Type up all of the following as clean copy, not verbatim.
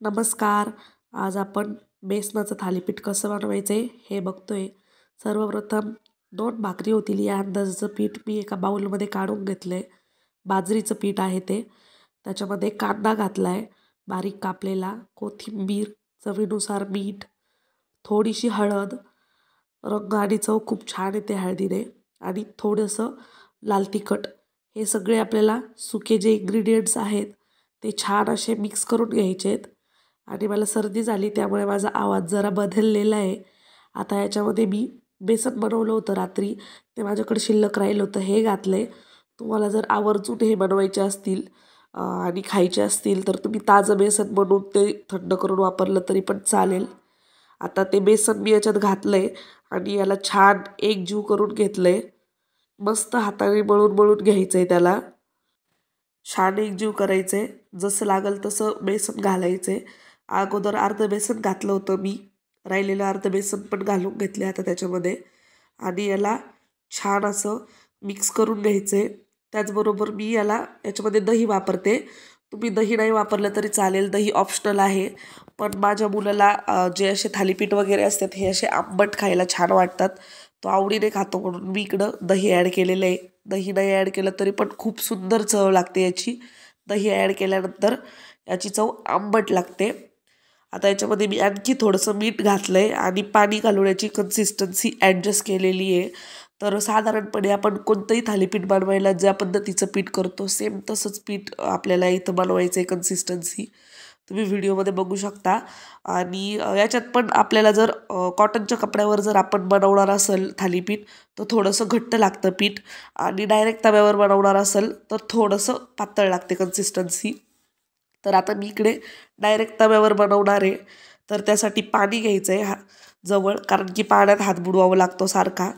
नमस्कार. आज आपण बेसनाचं थालीपीठ कसं बनवायचं आहे हे बघतोय. सर्वप्रथम 2 भाकरी होतील या अंदाजाचं पीठ मी एका बाउलमध्ये काढून घेतलं आहे. बाजरीचं पीठ आहे ते. त्याच्यामध्ये कांदा घातला आहे बारीक कापलेला, कोथिंबीर, चवीनुसार मीठ, थोडीशी हळद, रंग आणि चव खूप छान येते हळदीने आणि थोडंसं लाल तिखट. हे सगळे आपल्याला सुके जे इन्ग्रेडियंट्स आहेत ते छान असे मिक्स करून घ्यायचे आहेत. आणि मला सर्दी झाली त्यामुळे माझा आवाज जरा बदललेला आहे. आता याच्यामध्ये मी बेसन बनवलं होतं रात्री, ते माझ्याकडे शिल्लक राहिलं होतं, हे घातलं आहे. तुम्हाला जर आवर्जून हे बनवायचे असतील आणि खायचे असतील तर तुम्ही ताजं बेसन बनवून ते थंड करून वापरलं तरी पण चालेल. आता ते बेसन मी याच्यात घातलं आहे आणि याला छान एकजीव करून घेतलं आहे. मस्त हाताने मळून मळून घ्यायचं आहे त्याला. छान एकजीव करायचं आहे. जसं लागेल तसं बेसन घालायचं आहे. अगोदर अर्धं बेसन घातलं होतं मी, राहिलेलं अर्धं बेसन पण घालून घेतले आता त्याच्यामध्ये आणि याला छान असं मिक्स करून घ्यायचं आहे. त्याचबरोबर मी याच्यामध्ये दही वापरते. तुम्ही दही नाही वापरलं तरी चालेल, दही ऑप्शनल आहे. पण माझ्या मुलाला जे असे थालीपीठ वगैरे असतात हे असे आंबट खायला छान वाटतात, तो आवडीने खातो म्हणून मी इकडं दही ॲड केलेलं आहे. दही नाही ॲड केलं तरी पण खूप सुंदर चव लागते याची. दही ॲड केल्यानंतर याची चव आंबट लागते. आता याच्यामध्ये मी आणखी थोडंसं मीठ घातलं आहे आणि पाणी घालून याची कन्सिस्टन्सी ॲडजस्ट केलेली आहे. तर साधारणपणे आपण कोणतंही थालीपीठ बनवायला ज्या पद्धतीचं पीठ करतो सेम तसंच पीठ आपल्याला इथं बनवायचं आहे. कन्सिस्टन्सी तुम्ही व्हिडिओमध्ये बघू शकता. आणि याच्यात पण आपल्याला जर कॉटनच्या कपड्यावर जर आपण बनवणार असेल थालीपीठ तर थोडंसं घट्ट लागतं पीठ, आणि डायरेक्ट तव्यावर बनवणार असेल तर थोडंसं पातळ लागते कन्सिस्टन्सी. तर आता मी इकडे डायरेक्ट तव्यावर बनवणार आहे, तर त्यासाठी पाणी घ्यायचं आहे जवळ, कारण की पाण्यात हात बुडवावा लागतो सारखा.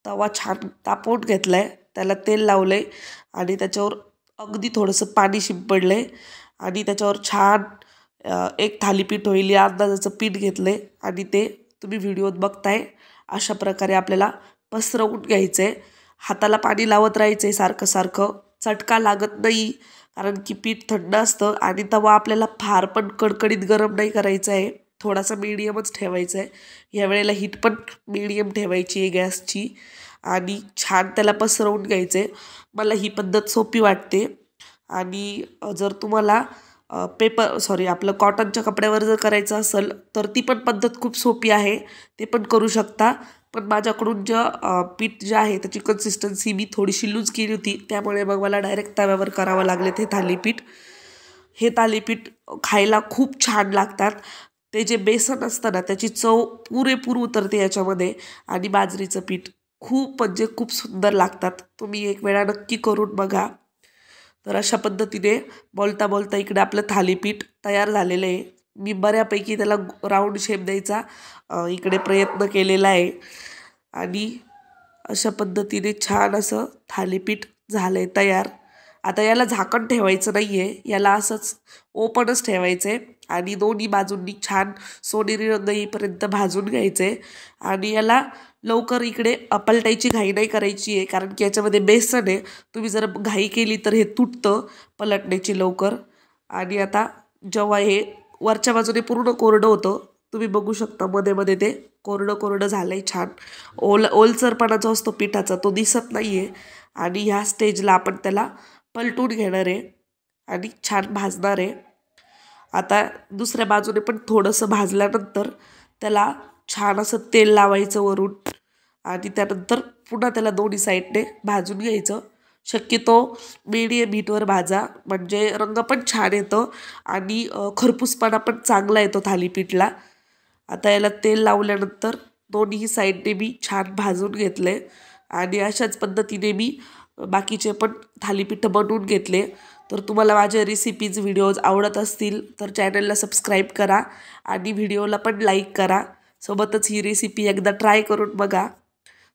तवा छान तापवून घेतला आहे, त्याला तेल लावलं आहे आणि त्याच्यावर अगदी थोडंसं पाणी शिंपडलं आहे आणि त्याच्यावर छान एक थालीपीठ होईल या अंदाजाचं पीठ घेतलं आहे आणि ते तुम्ही व्हिडिओत बघताय अशा प्रकारे आपल्याला पसरवून घ्यायचं आहे. हाताला पाणी लावत राहायचं आहे सारखं सारखं, चटका लागत नाही कारण की पीठ थंड असतं. आणि तवा आपल्याला फार पण कडकडीत गरम नाही करायचं आहे, थोडासा मीडियमच ठेवायचा आहे. यावेळेला हीट पण मीडियम ठेवायची आहे गॅसची आणि छान त्याला पसरवून घ्यायचं आहे. मला ही पद्धत सोपी वाटते. आणि जर तुम्हाला आपलं कॉटनच्या कपड्यावर जर करायचं असेल तर ती पण पद्धत खूप सोपी आहे, ते पण करू शकता. पण माझ्याकडून पीठ जे आहे त्याची कन्सिस्टन्सी मी थोडीशी लूज केली होती, त्यामुळे मग मला डायरेक्ट तव्यावर करावं लागले ते थालीपीठ. हे थालीपीठ खायला खूप छान लागतात. ते जे बेसन असतं ना त्याची चव पुरेपूर उतरते याच्यामध्ये, आणि बाजरीचं पीठ खूप म्हणजे खूप सुंदर लागतात. तुम्ही एक वेळा नक्की करून बघा. तर अशा पद्धतीने बोलता बोलता इकडे आपलं थालीपीठ तयार झालेलं आहे. मी बऱ्यापैकी त्याला राऊंड शेप द्यायचा इकडे प्रयत्न केलेला आहे आणि अशा पद्धतीने छान असं थालीपीठ झालं आहे तयार. आता याला झाकण ठेवायचं नाही आहे, याला असंच ओपनच ठेवायचं आहे आणि दोन्ही बाजूंनी छान सोनेरी रंग येईपर्यंत भाजून घ्यायचं आहे. आणि याला लवकर इकडे पलटायची घाई नाही करायची आहे, कारण की याच्यामध्ये बेसन आहे. तुम्ही जर घाई केली तर हे तुटतं पलटण्याची लवकर. आणि आता जेव्हा हे वरच्या बाजूने पूर्ण कोरडं होतं, तुम्ही बघू शकता मध्ये मध्ये ते कोरडं कोरडं झालं आहे छान. ओलसरपणा जो असतो पिठाचा तो दिसत नाही आहे. आणि ह्या स्टेजला आपण त्याला पलटून घेणार आहे आणि छान भाजणार आहे. आता दुसऱ्या बाजूने पण थोडंसं भाजल्यानंतर त्याला छान असं तेल लावायचं वरून आणि त्यानंतर पुन्हा त्याला दोन्ही साईडने भाजून घ्यायचं. शक्यतो मीडियम हीटवर भाजा, म्हणजे रंग पण छान येतो आणि खरपूसपणा पण चांगला येतो थालीपीठला. आता याला तेल लावल्यानंतर दोन्ही साईडने मी छान भाजून घेतले आणि अशाच पद्धतीने मी बाकीचे पण थालीपीठ बनवून घेतले. तर तुम्हाला माझे रेसिपीज व्हिडिओज आवडत असतील तर चॅनलला सबस्क्राईब करा आणि व्हिडिओला पण लाईक करा. सोबतच ही रेसिपी एकदा ट्राय करून बघा.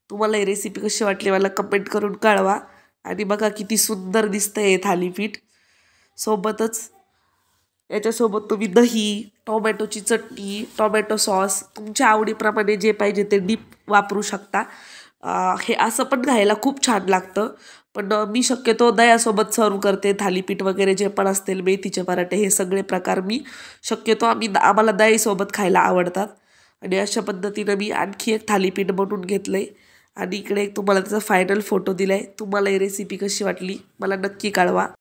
तुम्हाला ही रेसिपी कशी वाटली मला कमेंट करून कळवा. आणि बघा किती सुंदर दिसतं हे थालीपीठ. सोबतच याच्यासोबत तुम्ही दही, टोमॅटोची चटणी, टोमॅटो सॉस तुमच्या आवडीप्रमाणे जे पाहिजे ते डीप वापरू शकता. हे असं पण खायला खूप छान लागतं. पण मी शक्यतो दह्यासोबत सर्व करते. थालीपीठ वगैरे जे पण असतील, मेथीचे पराठे, हे सगळे प्रकार मी शक्यतो आम्हाला दह्यासोबत खायला आवडतात. आणि अशा पद्धतीनं मी आणखी एक थालीपीठ बनवून घेतलं आहे. आणि इकडे एक तुम्हाला त्याचा फायनल फोटो दिला आहे. तुम्हाला ही रेसिपी कशी वाटली मला नक्की कळवा.